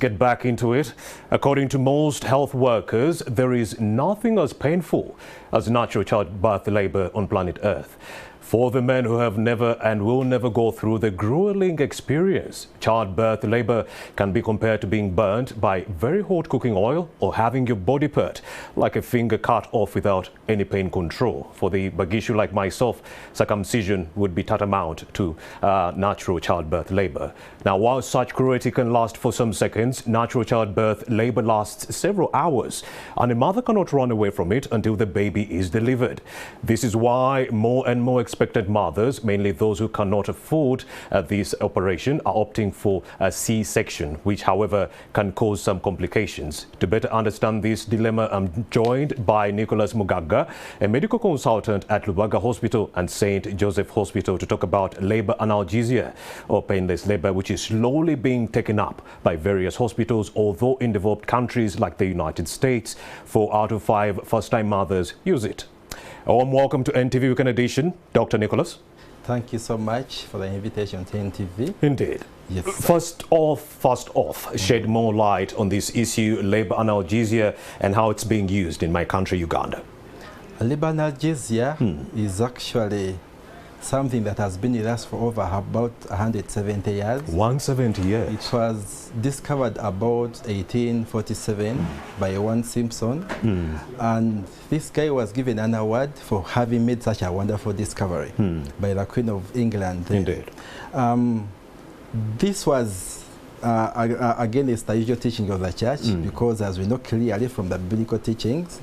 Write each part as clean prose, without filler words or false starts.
Get back into it. According to most health workers, there is nothing as painful as natural childbirth labor on planet Earth. For the men who have never and will never go through the grueling experience, childbirth labor can be compared to being burnt by very hot cooking oil or having your body part like a finger cut off without any pain control. For the Bagishu like myself, circumcision would be tantamount to natural childbirth labor. Now, while such cruelty can last for some seconds, natural childbirth labor lasts several hours, and a mother cannot run away from it until the baby is delivered. This is why more and more expectant mothers, mainly those who cannot afford this operation, are opting for a C-section, which, however, can cause some complications. To better understand this dilemma, I'm joined by Nicholas Mugagga, a medical consultant at Lubaga Hospital and St. Joseph Hospital, to talk about labor analgesia, or painless labor, which is slowly being taken up by various hospitals, although in developed countries like the United States, 4 out of 5 first-time mothers use it. A warm welcome to NTV Weekend Edition, Dr. Nicholas. Thank you so much for the invitation to NTV. Indeed. Yes. First off, shed more light on this issue, labor analgesia, and how it's being used in my country, Uganda. Labor analgesia is actually something that has been with us for over about 170 years. 170 years? It was discovered about 1847 by one Simpson. And this guy was given an award for having made such a wonderful discovery by the Queen of England. Indeed. This was against the usual teaching of the church, because as we know clearly from the biblical teachings,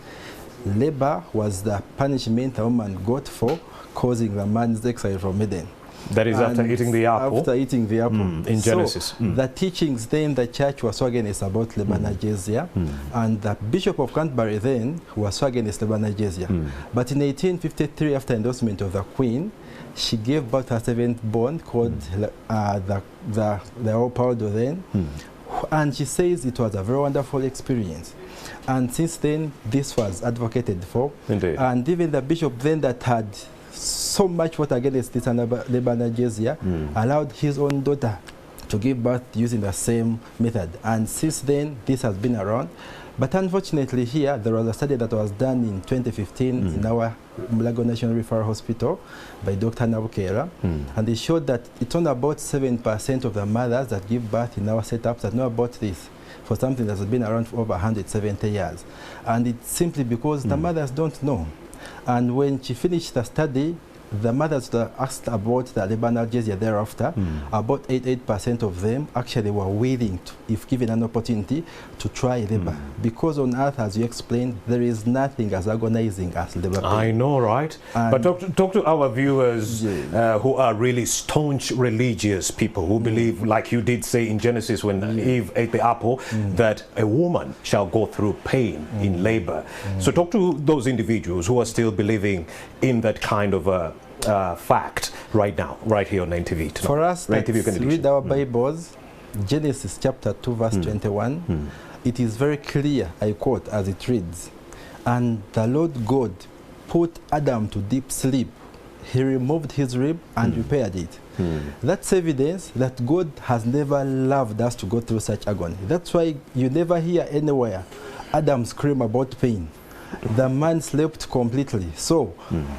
labor was the punishment a woman got for causing the man's exile from Eden. That is after eating the apple? After eating the apple. In Genesis. The teachings then, the church was so against about labor analgesia, and the Bishop of Canterbury then was so against labor analgesia. But in 1853, after endorsement of the Queen, she gave birth to her seventh born, called the Leopoldo then, and she says it was a very wonderful experience. And since then, this was advocated for. Indeed. And even the bishop then that had so much what against this labor analgesia allowed his own daughter to give birth using the same method. And since then, this has been around. But unfortunately here, there was a study that was done in 2015 in our Mugagga National Referral Hospital by Dr. Nabukera, and they showed that it's only about 7% of the mothers that give birth in our setups that know about this, for something that has been around for over 170 years. And it's simply because the mothers don't know. And when she finished the study, the mothers that asked about the labor analgesia thereafter, about 88% of them actually were willing to, if given an opportunity, to try labor. Because on earth, as you explained, there is nothing as agonizing as labor pain. I know, right? But talk to our viewers who are really staunch religious people who believe, like you did say in Genesis when Eve ate the apple, that a woman shall go through pain in labor. So talk to those individuals who are still believing in that kind of a fact right now, right here on NTV tonight. For us that read our Bibles, Genesis chapter 2 verse 21, it is very clear, I quote as it reads, "And the Lord God put Adam to deep sleep. He removed his rib and repaired it." That's evidence that God has never loved us to go through such agony. That's why you never hear anywhere Adam scream about pain. The man slept completely. So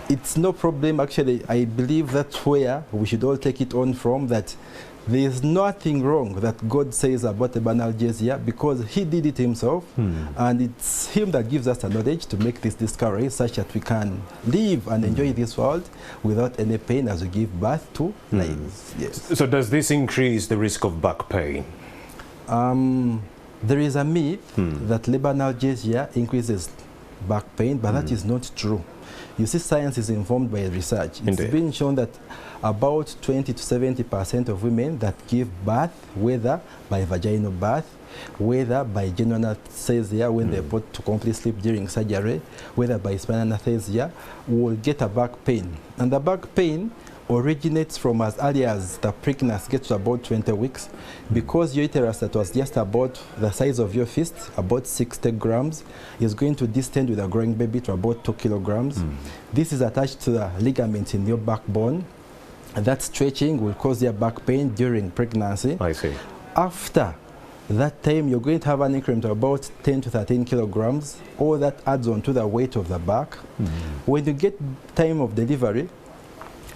it's no problem. Actually, I believe that's where we should all take it on from, that there is nothing wrong that God says about the analgesia, because he did it himself, and it's him that gives us the knowledge to make this discovery such that we can live and enjoy this world without any pain as we give birth to lives. Yes. So does this increase the risk of back pain? There is a myth that labor analgesia increases back pain, but that is not true. You see, science is informed by research. It's been shown that about 20 to 70% of women that give birth, whether by vaginal birth, whether by general anesthesia when they're put to complete sleep during surgery, whether by spinal anesthesia, will get a back pain. And the back pain originates from as early as the pregnancy gets to about 20 weeks, because your uterus that was just about the size of your fist, about 60 grams, is going to distend with a growing baby to about 2 kilograms. This is attached to the ligaments in your backbone, and that stretching will cause your back pain during pregnancy. I see. After that time you're going to have an increment of about 10 to 13 kilograms. All that adds on to the weight of the back. When you get time of delivery,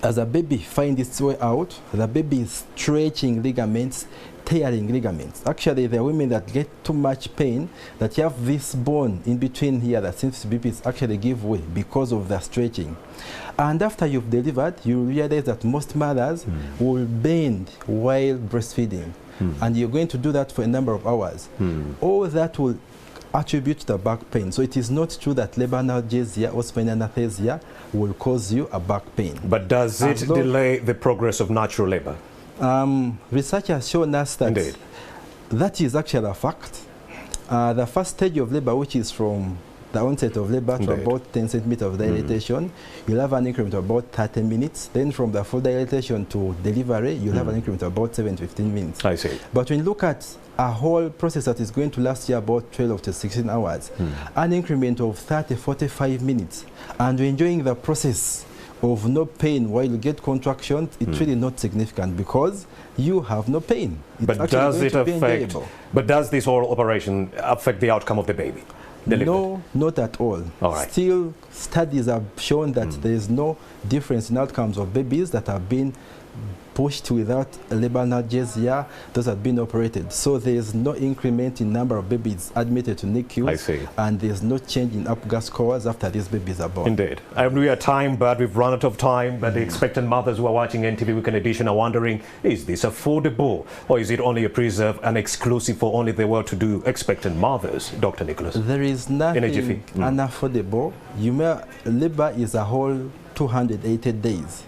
as a baby finds its way out, the baby is stretching ligaments, tearing ligaments. Actually, there are women that get too much pain that you have this bone in between here that seems to be actually give way because of the stretching. And after you've delivered, you realize that most mothers will bend while breastfeeding. And you're going to do that for a number of hours. All that will attribute to the back pain. So it is not true that labor analgesia or spinal anesthesia will cause you a back pain. But does it delay the progress of natural labor? Research has shown us that Indeed. that is actually a fact. The first stage of labor, which is from the onset of labor to about 10 centimeters of dilatation, you'll have an increment of about 30 minutes. Then from the full dilatation to delivery, you'll have an increment of about 7 to 15 minutes. I see. But when you look at a whole process that is going to last you about 12 to 16 hours, an increment of 30, 45 minutes, and you're enjoying the process of no pain while you get contraction, it's really not significant because you have no pain. It's but does it affect, but does this whole operation affect the outcome of the baby? No, not at all. All right. Still, studies have shown that there is no difference in outcomes of babies that have been pushed without labor analgesia, those have been operated. So there is no increment in number of babies admitted to NICU. I see. And there is no change in UPGA scores after these babies are born. Indeed. And we are time, but we've run out of time. But the expectant mothers who are watching NTV Weekend Edition are wondering, is this affordable? Or is it only a preserve and exclusive for only the well-to-do expectant mothers, Dr. Nicholas? There is nothing unaffordable. Labor is a whole 280 days.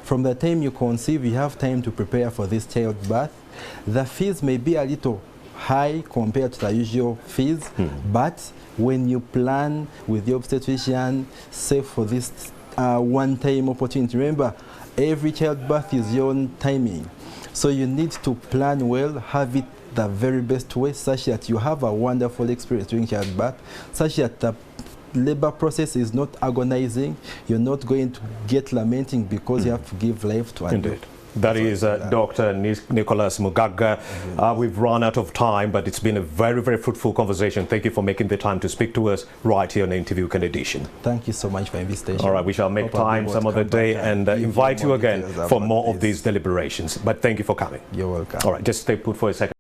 From the time you conceive, you have time to prepare for this childbirth. The fees may be a little high compared to the usual fees, but when you plan with the obstetrician, save for this one-time opportunity. Remember, every childbirth is your own timing. So you need to plan well, have it the very best way, such that you have a wonderful experience during childbirth, such that the labor process is not agonizing. You're not going to get lamenting because you have to give life to another. Indeed. That is Dr. Nicholas Mugagga. We've run out of time, but it's been a very, very fruitful conversation. Thank you for making the time to speak to us right here on the NTV Weekend Edition. Thank you so much for invitation. All right, we shall make time some other day and invite you again for more of these deliberations. But thank you for coming. You're welcome. All right, just stay put for a second.